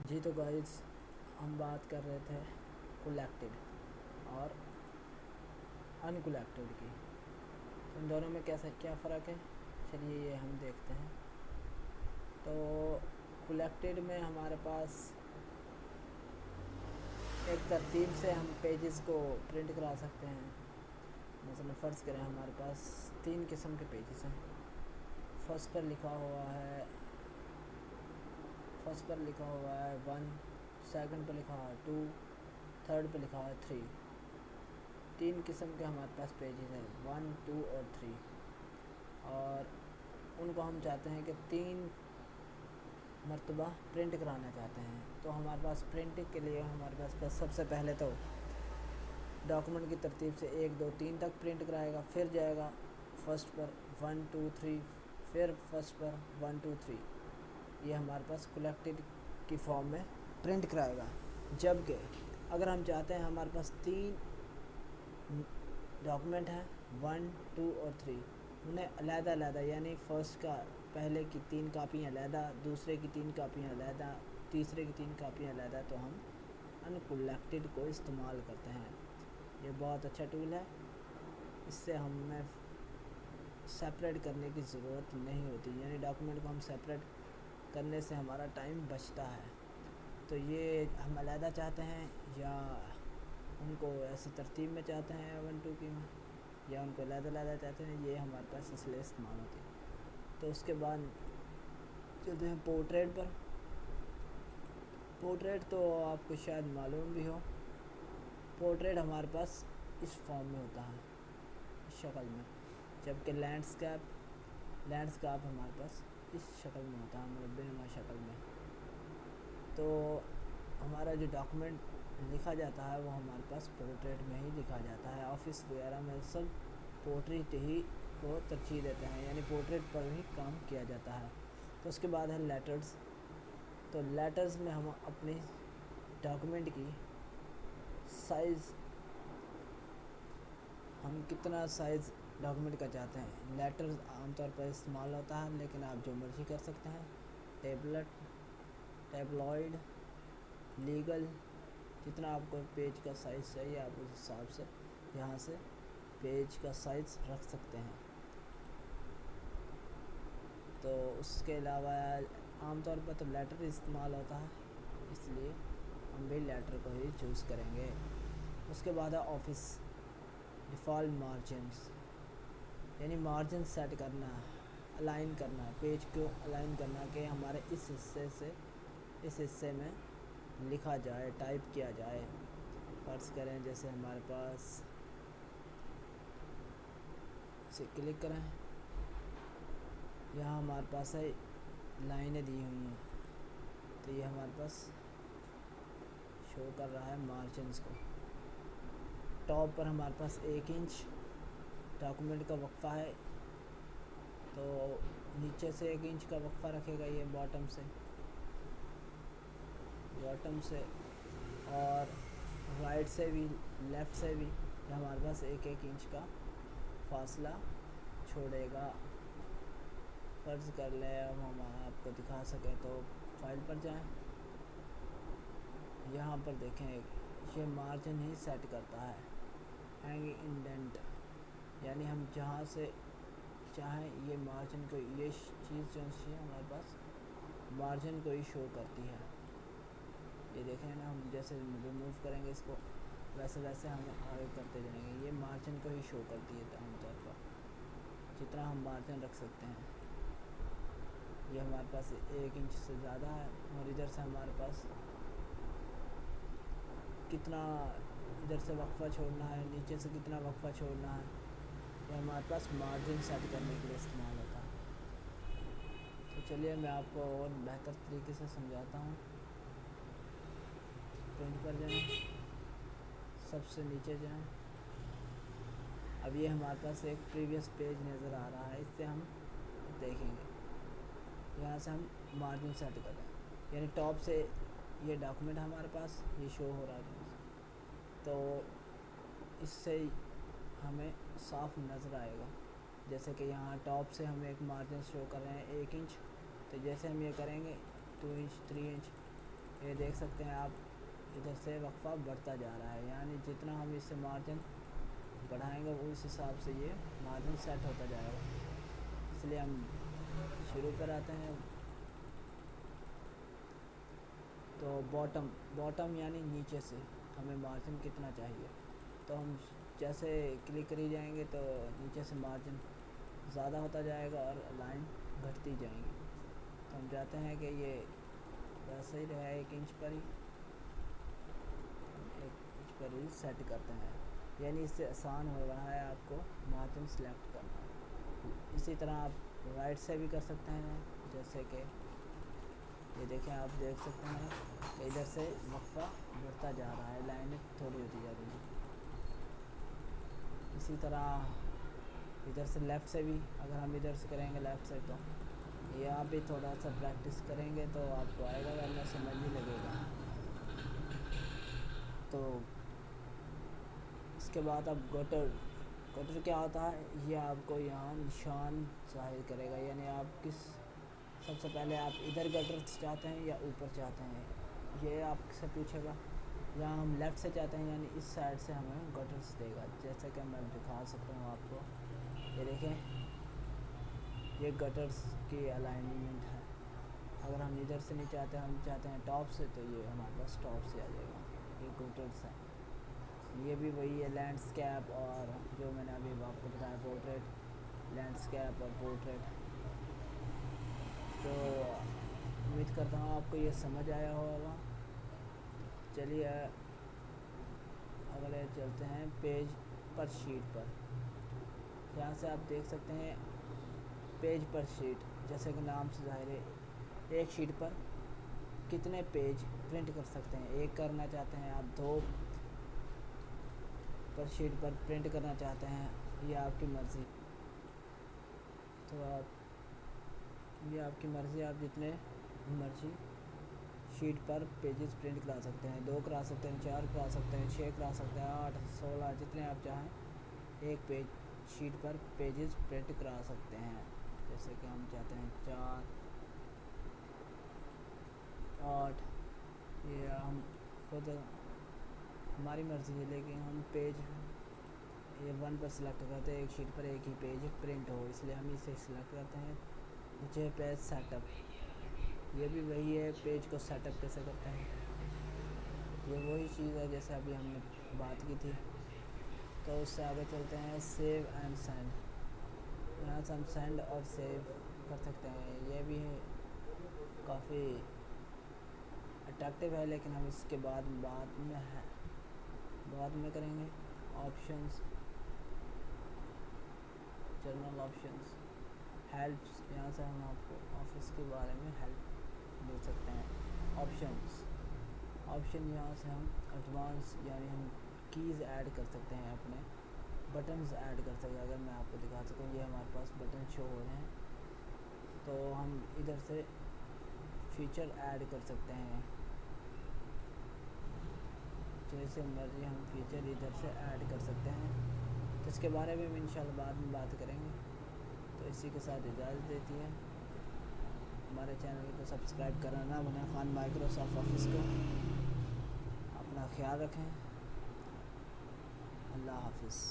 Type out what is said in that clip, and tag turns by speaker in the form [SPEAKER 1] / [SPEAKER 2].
[SPEAKER 1] جی تو گائز ہم بات کر رہے تھے کولیکٹڈ اور ان کولیکٹڈ کی. ان دونوں میں کیا فرق ہے؟ چلیے یہ ہم دیکھتے ہیں. تو کولیکٹڈ میں ہمارے پاس ایک ترتیب سے ہم پیجز کو پرنٹ کرا سکتے ہیں. مثلا فرض کریں ہمارے پاس 3 قسم کے پیجز ہیں. فرسٹ پر لکھا ہوا ہے 1، سیکنڈ پہ لکھا ہوا ہے 2، تھرڈ پہ لکھا ہوا ہے 3. 3 قسم کے ہمارے پاس پیجز ہیں 1، 2 اور 3. اور ان کو ہم چاہتے ہیں کہ 3 مرتبہ پرنٹ کرانا چاہتے ہیں. تو ہمارے پاس پرنٹنگ کے لیے ہمارے پاس سب سے پہلے تو ڈاکومنٹ کی ترتیب سے 1، 2، 3 تک پرنٹ کرائے گا. پھر جائے گا فرسٹ پر 1، 2، 3، پھر فرسٹ پر 1، 2، 3. یہ ہمارے پاس کولیکٹڈ کی فارم میں پرنٹ کرائے گا. جبکہ اگر ہم چاہتے ہیں ہمارے پاس 3 ڈاکومنٹ ہیں 1، 2 اور 3، انہیں علیحدہ علیحدہ، یعنی فرسٹ کا پہلے کی 3 کاپیاں علیحدہ، دوسرے کی 3 کاپیاں علیحدہ، تیسرے کی 3 کاپیاں علیحدہ، تو ہم ان کولیکٹڈ کو استعمال کرتے ہیں. یہ بہت اچھا ٹول ہے. اس سے ہمیں سیپریٹ کرنے کی ضرورت نہیں ہوتی، یعنی ڈاکومنٹ کو ہم سیپریٹ کرنے سے ہمارا ٹائم بچتا ہے. تو یہ ہم علیحدہ چاہتے ہیں یا ان کو ایسی ترتیب میں چاہتے ہیں 1، 2 کی میں، یا ان کو علیحدہ علیحدہ چاہتے ہیں، یہ ہمارے پاس اس لیے استعمال ہوتی ہے. تو اس کے بعد چلتے ہیں پورٹریٹ پر. پورٹریٹ تو آپ کو شاید معلوم بھی ہو. پورٹریٹ ہمارے پاس اس فارم میں ہوتا ہے، اس شکل میں. جبکہ لینڈسکیپ ہمارے پاس اس شکل میں ہوتا ہے، مربع نما شکل میں. تو ہمارا جو ڈاکومنٹ لکھا جاتا ہے وہ ہمارے پاس پورٹریٹ میں ہی لکھا جاتا ہے. آفس وغیرہ میں سب پورٹریٹ ہی کو ترجیح دیتے ہیں، یعنی پورٹریٹ پر ہی کام کیا جاتا ہے. تو اس کے بعد ہے لیٹرز. تو لیٹرز میں ہم اپنی ڈاکومنٹ کی سائز، ہم کتنا سائز ڈاکومنٹ کا چاہتے ہیں. لیٹرز عام طور پر استعمال ہوتا ہے، لیکن آپ جو مرضی کر سکتے ہیں. ٹیبلوئڈ، لیگل، جتنا آپ کو پیج کا سائز چاہیے آپ اس حساب سے یہاں سے پیج کا سائز رکھ سکتے ہیں. تو اس کے علاوہ عام طور پر تو لیٹر استعمال ہوتا ہے، اس لیے ہم بھی لیٹر کو ہی چوز کریں گے. اس کے بعد ہے آفس ڈیفالٹ مارجنس، یعنی مارجن سیٹ کرنا، الائن کرنا، پیج کو الائن کرنا کہ ہمارے اس حصے سے اس حصے میں لکھا جائے، ٹائپ کیا جائے. فرض کریں جیسے ہمارے پاس اسے کلک کریں، یہاں ہمارے پاس ہے لائنیں دی ہوئی ہیں. تو یہ ہمارے پاس شو کر رہا ہے مارجنس کو. ٹاپ پر ہمارے پاس 1 انچ ڈاکومنٹ کا وقفہ ہے، تو نیچے سے 1 انچ کا وقفہ رکھے گا. یہ باٹم سے اور رائٹ سے بھی لیفٹ سے بھی ہمارے پاس 1 انچ کا فاصلہ چھوڑے گا. فرض کر لیں اب ہم آپ کو دکھا سکیں تو فائل پر جائیں، یہاں پر دیکھیں یہ مارجن ہی سیٹ کرتا ہے. ہینگ انڈنٹ، یعنی ہم جہاں سے چاہیں یہ مارجن کو، یہ چیز جو ہے ہمارے پاس مارجن کو ہی شو کرتی ہے. یہ دیکھیں نا، ہم جیسے ریموو کریں گے اس کو ویسے ویسے ہم آگے کرتے جائیں گے. یہ مارجن کو ہی شو کرتی ہے عام طور پر، جتنا ہم مارجن رکھ سکتے ہیں. یہ ہمارے پاس 1 انچ سے زیادہ ہے، اور ادھر سے ہمارے پاس کتنا ادھر سے وقفہ چھوڑنا ہے، نیچے سے کتنا وقفہ چھوڑنا ہے. یہ ہمارے پاس مارجن سیٹ کرنے کے لیے استعمال ہوتا ہے. تو چلیے میں آپ کو اور بہتر طریقے سے سمجھاتا ہوں. پرنٹ پر جائیں، سب سے نیچے جائیں. اب یہ ہمارے پاس ایک پریویس پیج نظر آ رہا ہے، اس سے ہم دیکھیں گے. یہاں سے ہم مارجن سیٹ کر رہے ہیں، یعنی ٹاپ سے یہ ڈاکومنٹ ہمارے پاس یہ شو ہو رہا ہے. تو اس سے ہمیں صاف نظر آئے گا. جیسے کہ یہاں ٹاپ سے ہم ایک مارجن شو کر رہے ہیں 1 انچ، تو جیسے ہم یہ کریں گے 2 انچ، 3 انچ، یہ دیکھ سکتے ہیں آپ ادھر سے وقفہ بڑھتا جا رہا ہے، یعنی جتنا ہم اس سے مارجن بڑھائیں گے اس حساب سے یہ مارجن سیٹ ہوتا جائے گا۔ اس لیے ہم شروع پر آتے ہیں تو باٹم یعنی نیچے سے ہمیں مارجن کتنا چاہیے، تو ہم جیسے کلک کری جائیں گے تو نیچے سے مارجن زیادہ ہوتا جائے گا اور لائن گھٹتی جائیں گی۔ تو ہم چاہتے ہیں کہ یہ ویسے ہی رہے 1 انچ پر ہی، 1 انچ پر ہی سیٹ کرتے ہیں، یعنی اس سے آسان ہو رہا ہے آپ کو مارجن سلیکٹ کرنا۔ اسی طرح آپ رائٹ سے بھی کر سکتے ہیں، جیسے کہ یہ دیکھیں آپ دیکھ سکتے ہیں کہ ادھر سے وقفہ بڑھتا جا رہا ہے، لائنیں تھوڑی ہوتی جا رہی ہیں۔ اسی طرح ادھر سے لیفٹ سے بھی اگر ہم ادھر سے کریں گے لیفٹ سے، تو یہاں بھی تھوڑا سا پریکٹس کریں گے تو آپ کو آئے گا، ورنہ سمجھ نہیں لگے گا۔ تو اس کے بعد اب گٹر کیا ہوتا ہے، یہ آپ کو یہاں نشان ظاہر کرے گا، یعنی آپ سب سے پہلے آپ ادھر گٹر چاہتے ہیں یا اوپر چاہتے ہیں، یہ آپ سے پوچھے گا۔ یہاں ہم لیفٹ سے چاہتے ہیں، یعنی اس سائڈ سے ہمیں گٹرس دے گا، جیسا کہ میں دکھا سکتا ہوں آپ کو۔ یہ دیکھیں یہ گٹرس کی الائنمنٹ ہے۔ اگر ہم ادھر سے نہیں چاہتے، ہم چاہتے ہیں ٹاپ سے، تو یہ ہمارے پاس ٹاپ سے آ جائے گا۔ یہ گٹرس ہے، یہ بھی وہی ہے لینڈسکیپ، اور جو میں نے ابھی آپ کو بتایا پورٹریٹ، لینڈسکیپ اور پورٹریٹ۔ تو امید کرتا ہوں آپ کو یہ سمجھ آیا ہوگا۔ چلیے اگلے چلتے ہیں پیج پر شیٹ پر۔ یہاں سے آپ دیکھ سکتے ہیں پیج پر شیٹ، جیسے کہ نام سے ظاہر ہے، ایک شیٹ پر کتنے پیج پرنٹ کر سکتے ہیں۔ ایک کرنا چاہتے ہیں آپ، 2 پر شیٹ پر پرنٹ کرنا چاہتے ہیں، یہ آپ کی مرضی۔ تو یہ آپ کی مرضی، آپ جتنے مرضی شیٹ پر پیجز پرنٹ کرا سکتے ہیں، 2 کرا سکتے ہیں، 4 کرا سکتے ہیں، 6 کرا سکتے ہیں، 8، 16، جتنے آپ چاہیں ایک شیٹ پر پیجز پرنٹ کرا سکتے ہیں۔ جیسے کہ ہم چاہتے ہیں 4، 8، یہ ہم خود ہماری مرضی ہے، لیکن ہم پیج یہ 1 پر سلیکٹ کرتے ہیں، ایک شیٹ پر ایک ہی پیج پرنٹ ہو، اس لیے ہم اسے سلیکٹ کرتے ہیں۔ نیچے پیج سیٹ اپ، یہ بھی وہی ہے، پیج کو سیٹ اپ کیسے کرتے ہیں، یہ وہی چیز ہے جیسے ابھی ہم نے بات کی تھی۔ تو اس سے آگے چلتے ہیں سیو اینڈ سینڈ۔ یہاں سے ہم سینڈ اور سیو کر سکتے ہیں، یہ بھی کافی اٹریکٹیو ہے، لیکن ہم اس کے بعد میں کریں گے۔ آپشنز، جنرل آپشنز، ہیلپس، یہاں سے ہم آپ کو آفس کے بارے میں ہیلپ مل سکتے ہیں۔ آپشن یہاں سے ہم ایڈوانس، یعنی ہم کیز ایڈ کر سکتے ہیں، اپنے بٹنز ایڈ کر سکتے ہیں۔ اگر میں آپ کو دکھا سکوں، یہ ہمارے پاس بٹن شو ہو رہے ہیں، تو ہم ادھر سے فیچر ایڈ کر سکتے ہیں، جیسے مرضی ہم فیچر ادھر سے ایڈ کر سکتے ہیں، تو اس کے بارے میں انشاءاللہ بعد میں بات کریں گے۔ تو اسی کے ساتھ اجازت دیتی ہے، ہمارے چینل کو سبسکرائب کرنا نہ بھولیں، خان مائکروسافٹ آفس کو۔ اپنا خیال رکھیں، اللہ حافظ۔